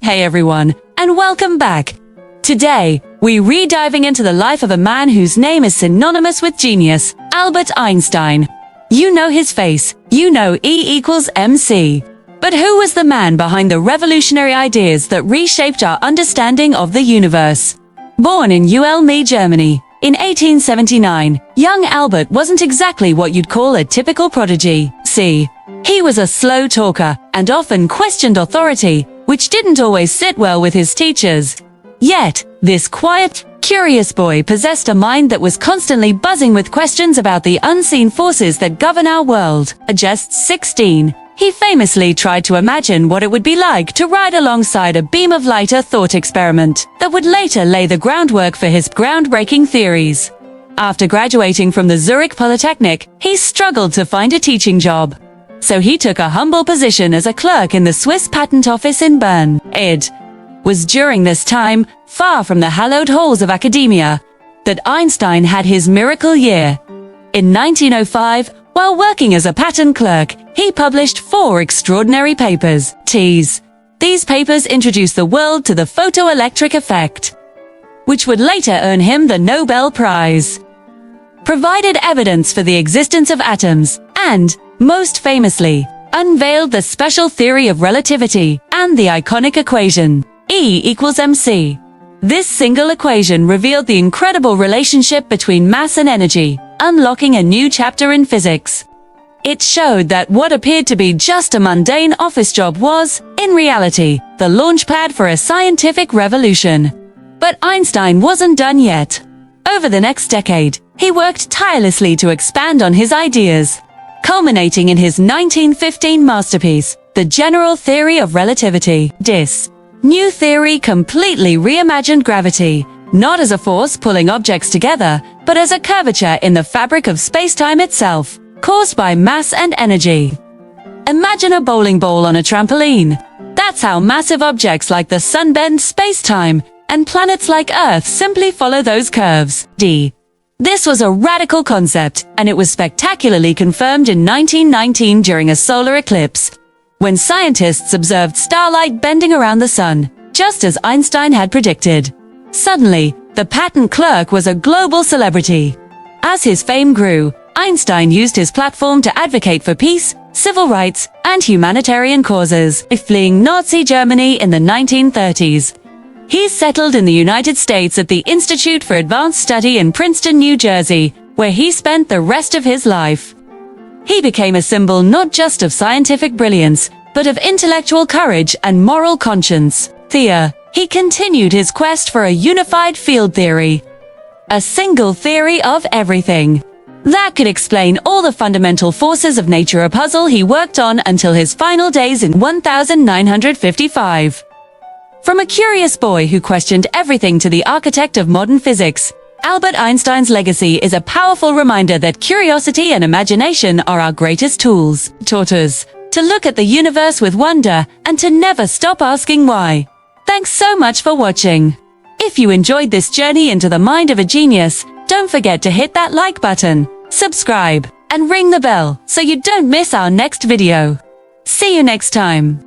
Hey everyone, and welcome back. Today, we're re-diving into the life of a man whose name is synonymous with genius, Albert Einstein. You know his face, you know E=mc. But who was the man behind the revolutionary ideas that reshaped our understanding of the universe? Born in Ulm, Germany, in 1879, young Albert wasn't exactly what you'd call a typical prodigy. He was a slow talker and often questioned authority, which didn't always sit well with his teachers. Yet, this quiet, curious boy possessed a mind that was constantly buzzing with questions about the unseen forces that govern our world. At just 16, he famously tried to imagine what it would be like to ride alongside a beam of light, a thought experiment that would later lay the groundwork for his groundbreaking theories. After graduating from the Zurich Polytechnic, he struggled to find a teaching job. So he took a humble position as a clerk in the Swiss Patent Office in Bern. It was during this time, far from the hallowed halls of academia, that Einstein had his miracle year. In 1905, while working as a patent clerk, he published 4 extraordinary papers. These papers introduced the world to the photoelectric effect, which would later earn him the Nobel Prize, provided evidence for the existence of atoms, and, most famously, unveiled the special theory of relativity and the iconic equation, E=mc. This single equation revealed the incredible relationship between mass and energy, unlocking a new chapter in physics. It showed that what appeared to be just a mundane office job was, in reality, the launchpad for a scientific revolution. But Einstein wasn't done yet. Over the next decade, he worked tirelessly to expand on his ideas, culminating in his 1915 masterpiece, the General Theory of Relativity. This new theory completely reimagined gravity, not as a force pulling objects together, but as a curvature in the fabric of space-time itself, caused by mass and energy. Imagine a bowling ball on a trampoline. That's how massive objects like the sun bend space-time, and planets like Earth simply follow those curves. This was a radical concept, and it was spectacularly confirmed in 1919 during a solar eclipse, when scientists observed starlight bending around the sun, just as Einstein had predicted. Suddenly, the patent clerk was a global celebrity. As his fame grew, Einstein used his platform to advocate for peace, civil rights, and humanitarian causes. Fleeing Nazi Germany in the 1930s, he settled in the United States at the Institute for Advanced Study in Princeton, New Jersey, where he spent the rest of his life. He became a symbol not just of scientific brilliance, but of intellectual courage and moral conscience. He continued his quest for a unified field theory, a single theory of everything that could explain all the fundamental forces of nature, a puzzle he worked on until his final days in 1955. From a curious boy who questioned everything to the architect of modern physics, Albert Einstein's legacy is a powerful reminder that curiosity and imagination are our greatest tools. Taught us to look at the universe with wonder and to never stop asking why. Thanks so much for watching. If you enjoyed this journey into the mind of a genius, don't forget to hit that like button, subscribe, and ring the bell so you don't miss our next video. See you next time.